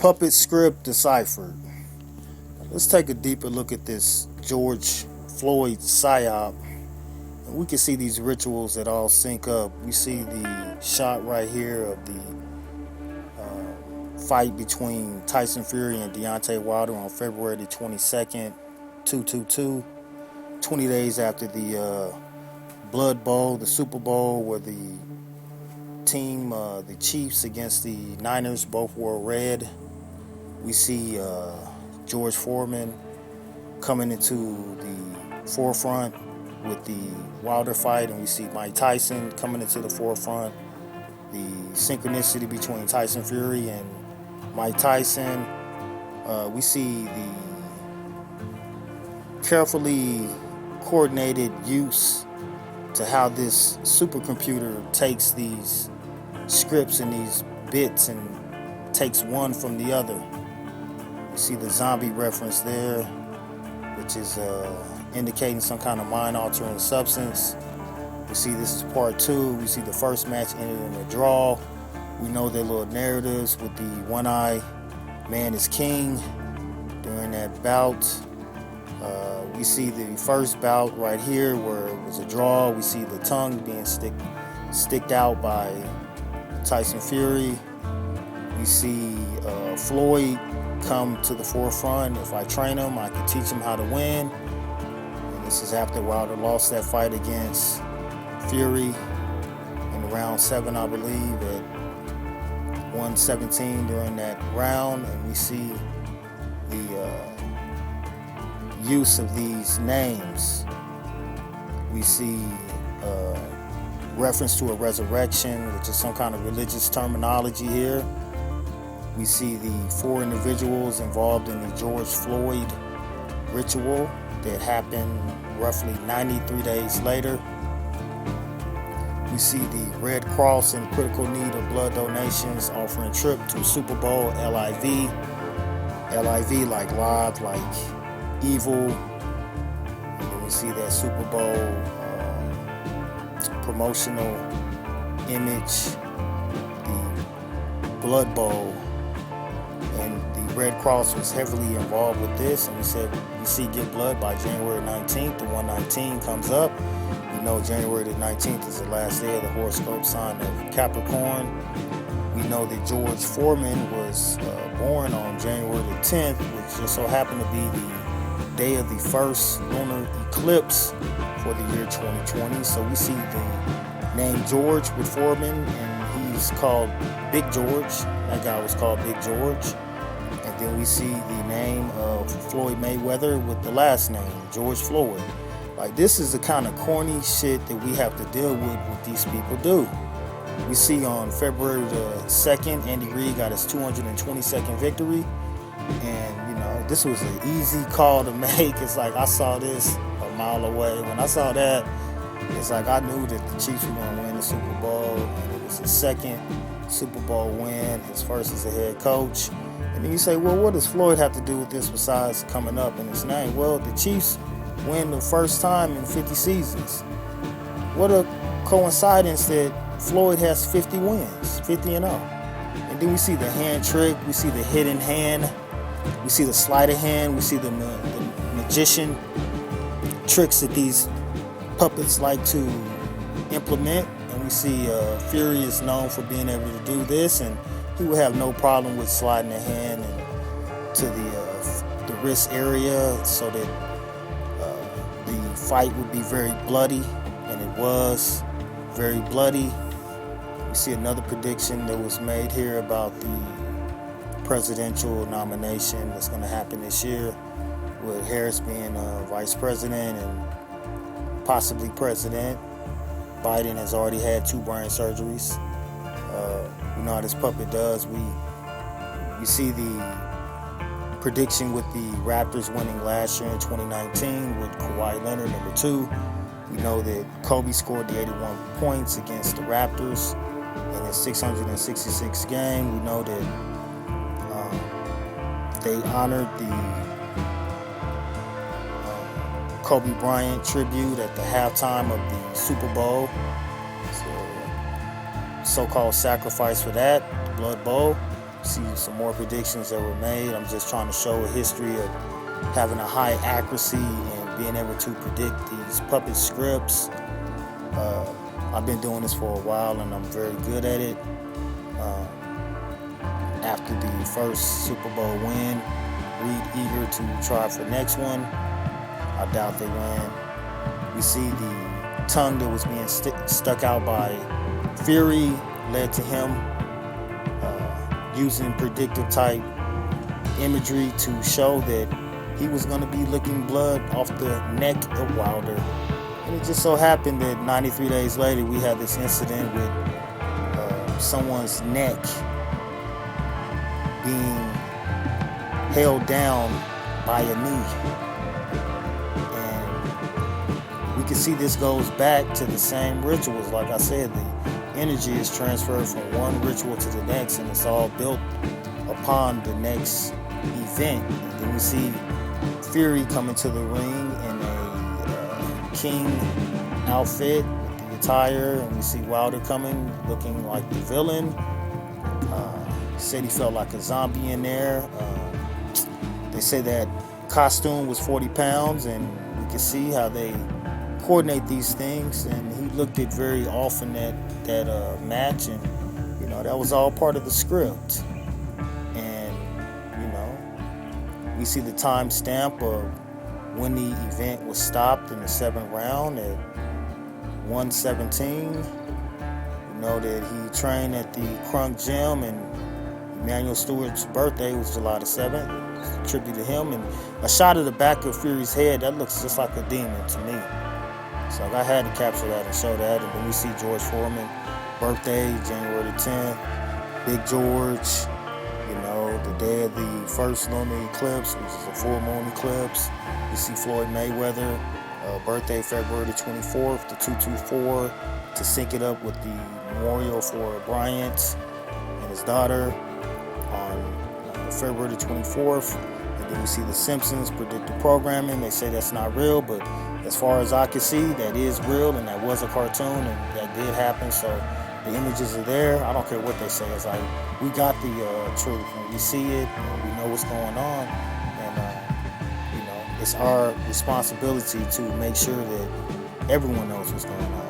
Puppet script deciphered. Let's take a deeper look at this George Floyd psyop. And we can see these rituals that all sync up. We see the shot right here of the fight between Tyson Fury and Deontay Wilder on February the 22nd, 222. 20 days after the Blood Bowl, the Super Bowl, where the team, the Chiefs against the Niners, both wore red. We see George Foreman coming into the forefront with the Wilder fight, and we see Mike Tyson coming into the forefront. The synchronicity between Tyson Fury and Mike Tyson. We see the carefully coordinated use to how this supercomputer takes these scripts and these bits and takes one from the other. You see the zombie reference there, which is indicating some kind of mind-altering substance. We see this is part 2. We see the first match ended in a draw. We know their little narratives with the one-eye man is king during that bout. We see the first bout right here where it was a draw. We see the tongue being sticked out by Tyson Fury. We see Floyd come to the forefront. If I train him, I can teach him how to win. And this is after Wilder lost that fight against Fury in round 7, I believe, at 117 during that round. And we see the use of these names. We see reference to a resurrection, which is some kind of religious terminology here. We see the 4 individuals involved in the George Floyd ritual that happened roughly 93 days later. We see the Red Cross in critical need of blood donations offering trip to Super Bowl, LIV. LIV like live, like evil. And then we see that Super Bowl promotional image, the Blood Bowl, and the Red Cross was heavily involved with this. And we see Get Blood by January 19th. The 119 comes up. We know January the 19th is the last day of the horoscope sign of Capricorn. We know that George Foreman was born on January the 10th, which just so happened to be the day of the first lunar eclipse for the year 2020. So we see the name George with Foreman, and he's called Big George. That guy was called Big George. And then we see the name of Floyd Mayweather with the last name, George Floyd. Like, this is the kind of corny shit that we have to deal with what these people do. We see on February the 2nd, Andy Reid got his 222nd victory. And, you know, this was an easy call to make. It's like, I saw this a mile away. When I saw that, it's like I knew that the Chiefs were going to win the Super Bowl. And it was his second Super Bowl win, his first as a head coach. And then you say, well, what does Floyd have to do with this besides coming up in his name? Well, the Chiefs win the first time in 50 seasons. What a coincidence that Floyd has 50 wins, 50-0. And then we see the hand trick, we see the hidden hand, we see the sleight of hand, we see the magician tricks that these puppets like to implement. And we see Fury is known for being able to do this, and he would have no problem with sliding the hand and to the wrist area so that the fight would be very bloody, and it was very bloody. We see another prediction that was made here about the presidential nomination that's going to happen this year, with Harris being vice president and possibly president. Biden has already had 2 brain surgeries. You know how this puppet does. We see the prediction with the Raptors winning last year in 2019 with Kawhi Leonard, number 2. We know that Kobe scored the 81 points against the Raptors in his 666 game. We know that they honored the Kobe Bryant tribute at the halftime of the Super Bowl. So, so-called sacrifice for that, the Blood Bowl. See some more predictions that were made. I'm just trying to show a history of having a high accuracy and being able to predict these puppet scripts. I've been doing this for a while and I'm very good at it. After the first Super Bowl win, Reed eager to try for the next one. I doubt they win. We see the tongue that was being stuck out by Fury led to him using predictive type imagery to show that he was going to be licking blood off the neck of Wilder. And it just so happened that 93 days later we had this incident with someone's neck being held down by a knee. And we can see this goes back to the same rituals. Like I said, the energy is transferred from one ritual to the next, and it's all built upon the next event. And then we see Fury come into the ring in a king outfit with the attire, and we see Wilder coming looking like the villain. Said he felt like a zombie in there. They say that costume was 40 pounds, and we can see how they coordinate these things, and he looked it very often at that match, and that was all part of the script. And we see the time stamp of when the event was stopped in the 7th round at 1:17. We know that he trained at the Crunk Gym, and Emanuel Stewart's birthday was July the 7th. It's a tribute to him, and a shot of the back of Fury's head, that looks just like a demon to me. So I had to capture that and show that. And then we see George Foreman, birthday, January the 10th. Big George, the day of the first lunar eclipse, which is a full moon eclipse. We see Floyd Mayweather, birthday February the 24th, the 224, to sync it up with the memorial for Bryant and his daughter on February the 24th. And then we see the Simpsons predictive programming. They say that's not real, but as far as I can see, that is real, and that was a cartoon, and that did happen. So the images are there. I don't care what they say. It's like, we got the truth, and we see it, and we know what's going on. And it's our responsibility to make sure that everyone knows what's going on.